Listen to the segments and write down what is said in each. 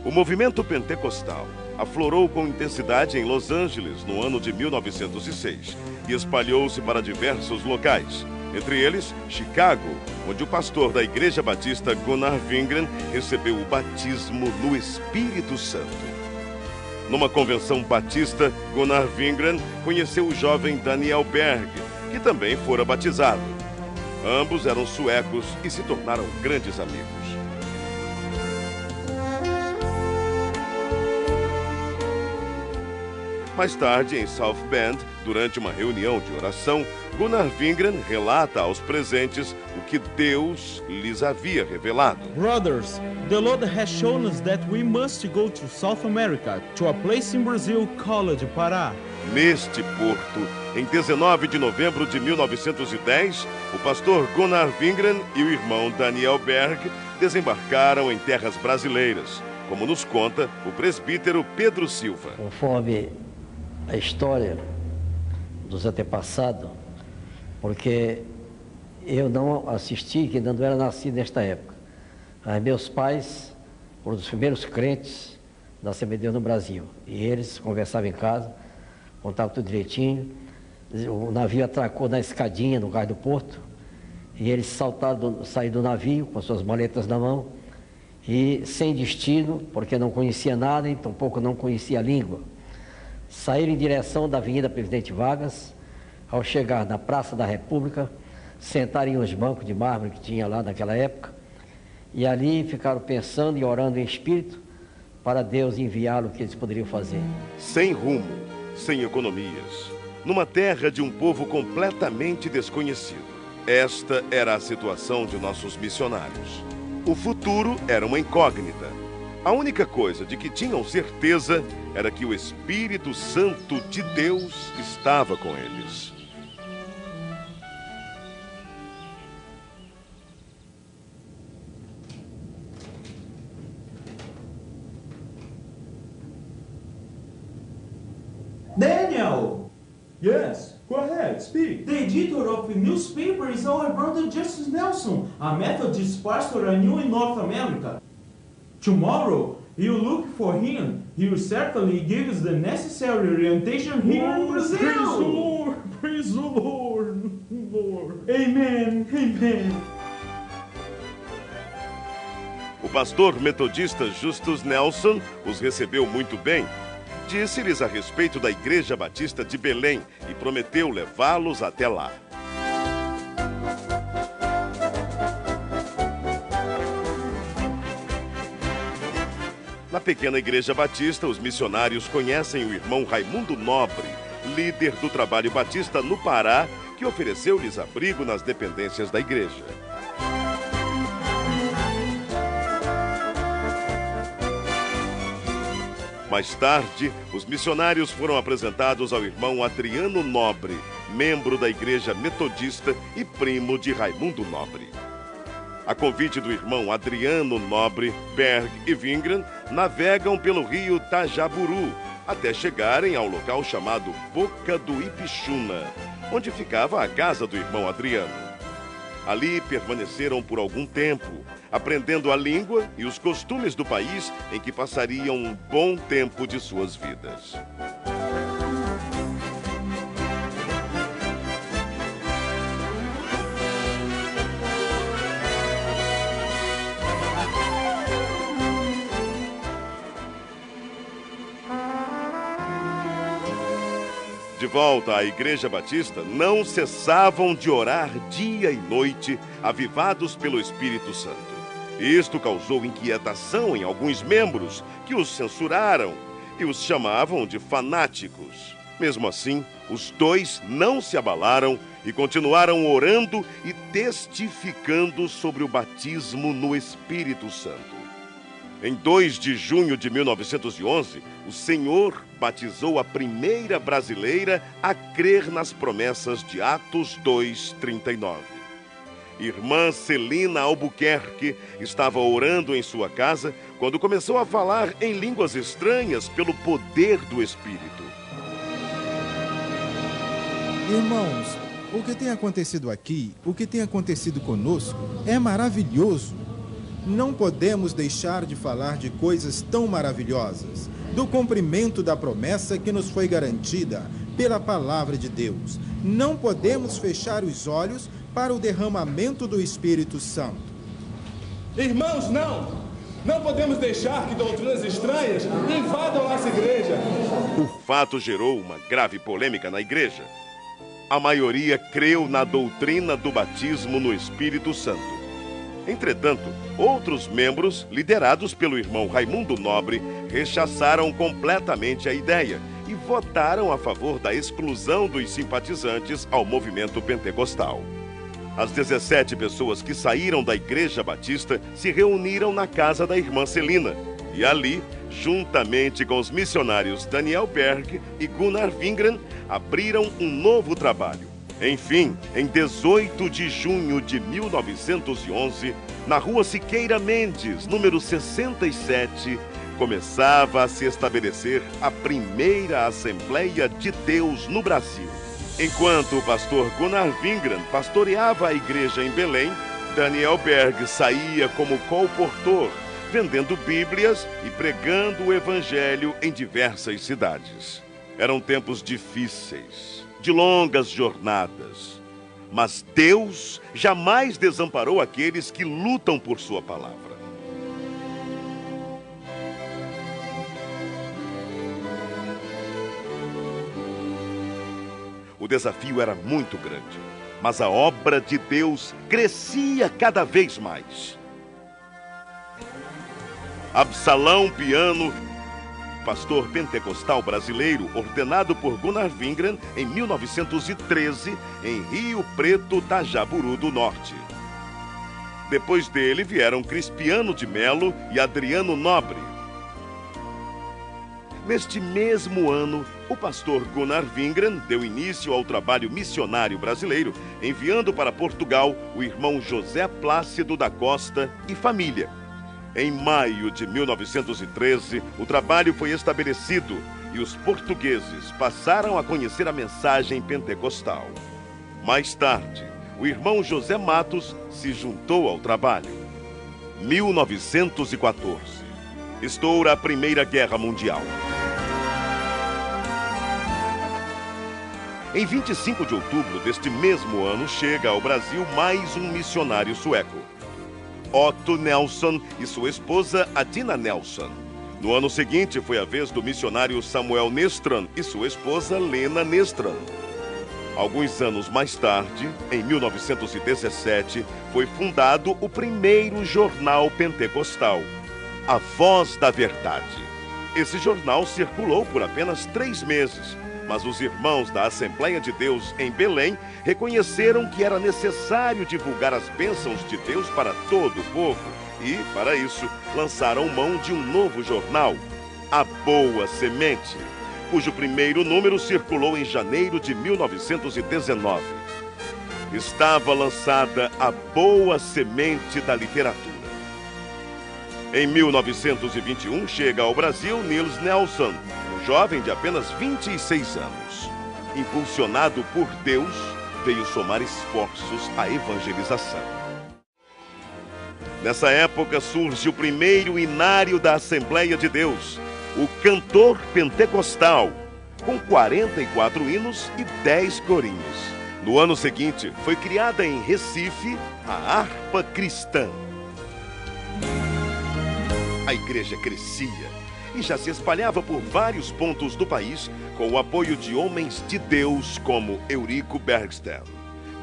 O movimento pentecostal aflorou com intensidade em Los Angeles no ano de 1906 e espalhou-se para diversos locais, entre eles Chicago, onde o pastor da Igreja Batista Gunnar Wingren recebeu o batismo no Espírito Santo. Numa convenção batista, Gunnar Wingren conheceu o jovem Daniel Berg, que também fora batizado. Ambos eram suecos e se tornaram grandes amigos. Mais tarde, em South Bend, durante uma reunião de oração, Gunnar Wingren relata aos presentes o que Deus lhes havia revelado. Brothers, the Lord has shown us that we must go to South America, to a place in Brazil called Pará. Neste porto, em 19 de novembro de 1910, o pastor Gunnar Wingren e o irmão Daniel Berg desembarcaram em terras brasileiras, como nos conta o presbítero Pedro Silva. Conforme a história dos antepassados, porque eu não assisti, que ainda não era nascido nesta época. Mas meus pais foram os primeiros crentes da Assembleia de Deus no Brasil. E eles conversavam em casa, contavam tudo direitinho. O navio atracou na escadinha no cais do porto. E eles saíram do navio com as suas maletas na mão. E sem destino, porque não conhecia nada e tampouco não conhecia a língua. Saíram em direção da Avenida Presidente Vargas. Ao chegar na Praça da República, sentaram em uns bancos de mármore que tinha lá naquela época, e ali ficaram pensando e orando em espírito para Deus enviá-lo o que eles poderiam fazer. Sem rumo, sem economias, numa terra de um povo completamente desconhecido. Esta era a situação de nossos missionários. O futuro era uma incógnita. A única coisa de que tinham certeza era que o Espírito Santo de Deus estava com eles. Daniel! Yes, go ahead, speak. The editor of the newspaper is our brother Justice Nelson, a Methodist pastor I knew in North America. Tomorrow, you look for him. He will certainly give us the necessary orientation here in Brazil. Praise the Lord, praise the Lord, Lord. Amen, amen. O pastor metodista Justus Nelson os recebeu muito bem. Disse-lhes a respeito da Igreja Batista de Belém e prometeu levá-los até lá. Na pequena Igreja Batista, os missionários conhecem o irmão Raimundo Nobre, líder do trabalho batista no Pará, que ofereceu-lhes abrigo nas dependências da igreja. Mais tarde, os missionários foram apresentados ao irmão Adriano Nobre, membro da Igreja Metodista e primo de Raimundo Nobre. A convite do irmão Adriano Nobre, Berg e Wingren navegam pelo rio Tajaburu até chegarem ao local chamado Boca do Ipixuna, onde ficava a casa do irmão Adriano. Ali permaneceram por algum tempo, aprendendo a língua e os costumes do país em que passariam um bom tempo de suas vidas. De volta à Igreja Batista, não cessavam de orar dia e noite, avivados pelo Espírito Santo. Isto causou inquietação em alguns membros, que os censuraram e os chamavam de fanáticos. Mesmo assim, os dois não se abalaram e continuaram orando e testificando sobre o batismo no Espírito Santo. Em 2 de junho de 1911, o Senhor batizou a primeira brasileira a crer nas promessas de Atos 2:39. Irmã Celina Albuquerque estava orando em sua casa quando começou a falar em línguas estranhas pelo poder do Espírito. Irmãos, o que tem acontecido aqui, o que tem acontecido conosco, é maravilhoso. não podemos deixar de falar de coisas tão maravilhosas, do cumprimento da promessa que nos foi garantida pela palavra de Deus. Não podemos fechar os olhos para o derramamento do Espírito Santo. Irmãos, não podemos deixar que doutrinas estranhas invadam nossa igreja. O fato gerou uma grave polêmica na igreja. A maioria creu na doutrina do batismo no Espírito Santo. Entretanto, outros membros, liderados pelo irmão Raimundo Nobre, rechaçaram completamente a ideia e votaram a favor da exclusão dos simpatizantes ao movimento pentecostal. As 17 pessoas que saíram da Igreja Batista se reuniram na casa da irmã Celina e ali, juntamente com os missionários Daniel Berg e Gunnar Wingren, abriram um novo trabalho. Enfim, em 18 de junho de 1911, na rua Siqueira Mendes, número 67, começava a se estabelecer a primeira Assembleia de Deus no Brasil. Enquanto o pastor Gunnar Wingren pastoreava a igreja em Belém, Daniel Berg saía como colportor, vendendo Bíblias e pregando o Evangelho em diversas cidades. Eram tempos difíceis, de longas jornadas, mas Deus jamais desamparou aqueles que lutam por sua palavra. O desafio era muito grande, mas a obra de Deus crescia cada vez mais. Absalão Piano, pastor pentecostal brasileiro, ordenado por Gunnar Wingren em 1913, em Rio Preto, Tajaburu do Norte. Depois dele vieram Crispiano de Melo e Adriano Nobre. Neste mesmo ano, o pastor Gunnar Wingren deu início ao trabalho missionário brasileiro, enviando para Portugal o irmão José Plácido da Costa e família. Em maio de 1913, o trabalho foi estabelecido e os portugueses passaram a conhecer a mensagem pentecostal. Mais tarde, o irmão José Matos se juntou ao trabalho. 1914. Estoura a Primeira Guerra Mundial. Em 25 de outubro deste mesmo ano, chega ao Brasil mais um missionário sueco, Otto Nelson e sua esposa Adina Nelson. No ano seguinte, foi a vez do missionário Samuel Nestran e sua esposa Lena Nestran. Alguns anos mais tarde, em 1917, foi fundado o primeiro jornal pentecostal, A Voz da Verdade. Esse jornal circulou por apenas 3 meses, mas os irmãos da Assembleia de Deus em Belém reconheceram que era necessário divulgar as bênçãos de Deus para todo o povo e, para isso, lançaram mão de um novo jornal, A Boa Semente, cujo primeiro número circulou em janeiro de 1919. Estava lançada a Boa Semente da Literatura. Em 1921, chega ao Brasil Niels Nelson, um jovem de apenas 26 anos. Impulsionado por Deus, veio somar esforços à evangelização. Nessa época surge o primeiro inário da Assembleia de Deus, o Cantor Pentecostal, com 44 hinos e 10 corinhos. No ano seguinte, foi criada em Recife a Harpa Cristã. A igreja crescia e já se espalhava por vários pontos do país com o apoio de homens de Deus como Eurico Bergsten,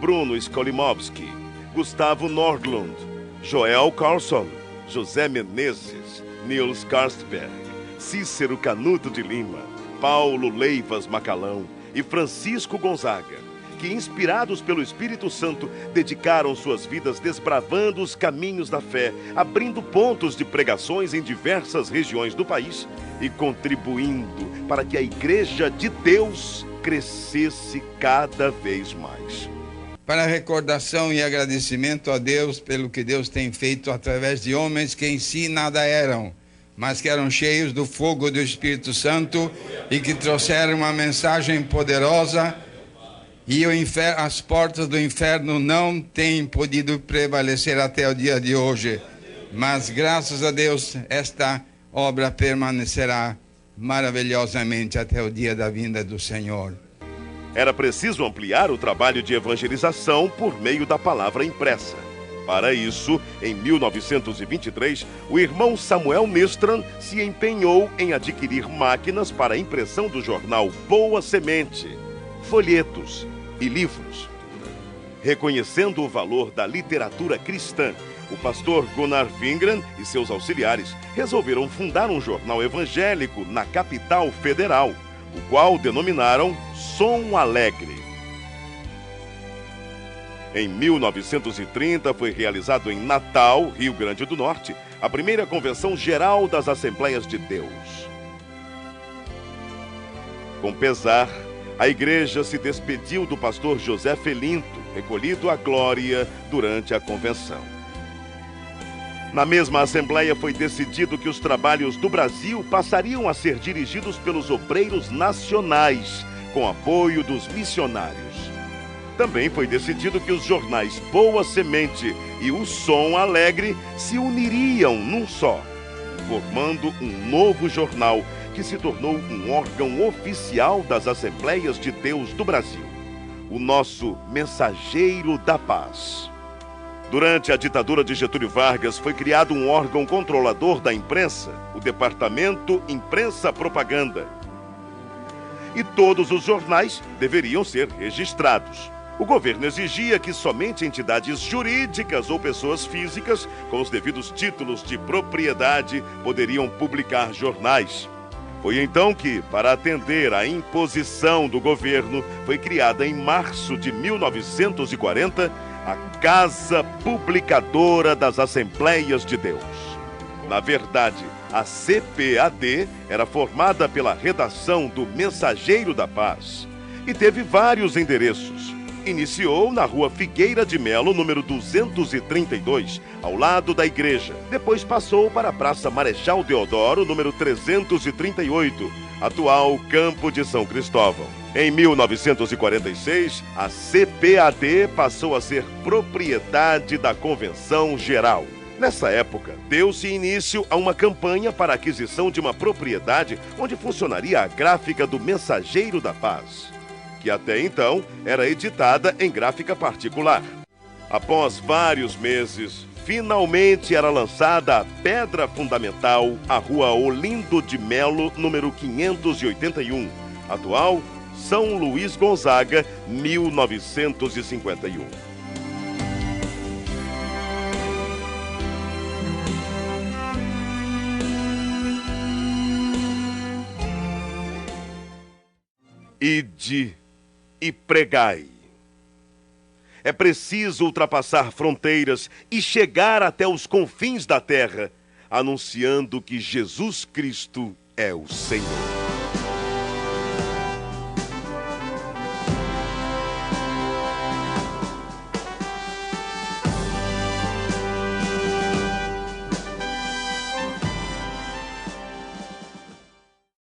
Bruno Skolimowski, Gustavo Nordlund, Joel Carlson, José Menezes, Niels Karstberg, Cícero Canuto de Lima, Paulo Leivas Macalão e Francisco Gonzaga, que, inspirados pelo Espírito Santo, dedicaram suas vidas desbravando os caminhos da fé, abrindo pontos de pregações em diversas regiões do país e contribuindo para que a Igreja de Deus crescesse cada vez mais. Para recordação e agradecimento a Deus pelo que Deus tem feito através de homens que em si nada eram, mas que eram cheios do fogo do Espírito Santo e que trouxeram uma mensagem poderosa. E as portas do inferno não têm podido prevalecer até o dia de hoje. Mas, graças a Deus, esta obra permanecerá maravilhosamente até o dia da vinda do Senhor. Era preciso ampliar o trabalho de evangelização por meio da palavra impressa. Para isso, em 1923, o irmão Samuel Nistran se empenhou em adquirir máquinas para a impressão do jornal Boa Semente, folhetos e livros. Reconhecendo o valor da literatura cristã, o pastor Gunnar Wingren e seus auxiliares resolveram fundar um jornal evangélico na capital federal, o qual denominaram Som Alegre. Em 1930 foi realizado em Natal, Rio Grande do Norte, a primeira Convenção Geral das Assembleias de Deus. Com pesar, a igreja se despediu do pastor José Felinto, recolhido à glória durante a convenção. Na mesma Assembleia foi decidido que os trabalhos do Brasil passariam a ser dirigidos pelos obreiros nacionais, com apoio dos missionários. Também foi decidido que os jornais Boa Semente e o Som Alegre se uniriam num só, formando um novo jornal que se tornou um órgão oficial das Assembleias de Deus do Brasil, o nosso Mensageiro da Paz. Durante a ditadura de Getúlio Vargas, foi criado um órgão controlador da imprensa, o Departamento Imprensa Propaganda. E todos os jornais deveriam ser registrados. O governo exigia que somente entidades jurídicas ou pessoas físicas, com os devidos títulos de propriedade, poderiam publicar jornais. Foi então que, para atender à imposição do governo, foi criada em março de 1940 a Casa Publicadora das Assembleias de Deus. Na verdade, a CPAD era formada pela redação do Mensageiro da Paz e teve vários endereços. Iniciou na Rua Figueira de Melo, número 232, ao lado da igreja. Depois passou para a Praça Marechal Deodoro, número 338, atual Campo de São Cristóvão. Em 1946, a CPAD passou a ser propriedade da Convenção Geral. Nessa época, deu-se início a uma campanha para a aquisição de uma propriedade onde funcionaria a gráfica do Mensageiro da Paz, que até então era editada em gráfica particular. Após vários meses, finalmente era lançada a pedra fundamental, a Rua Olindo de Melo, número 581, atual São Luís Gonzaga, 1951. Ide e pregai. É preciso ultrapassar fronteiras e chegar até os confins da terra, anunciando que Jesus Cristo é o Senhor.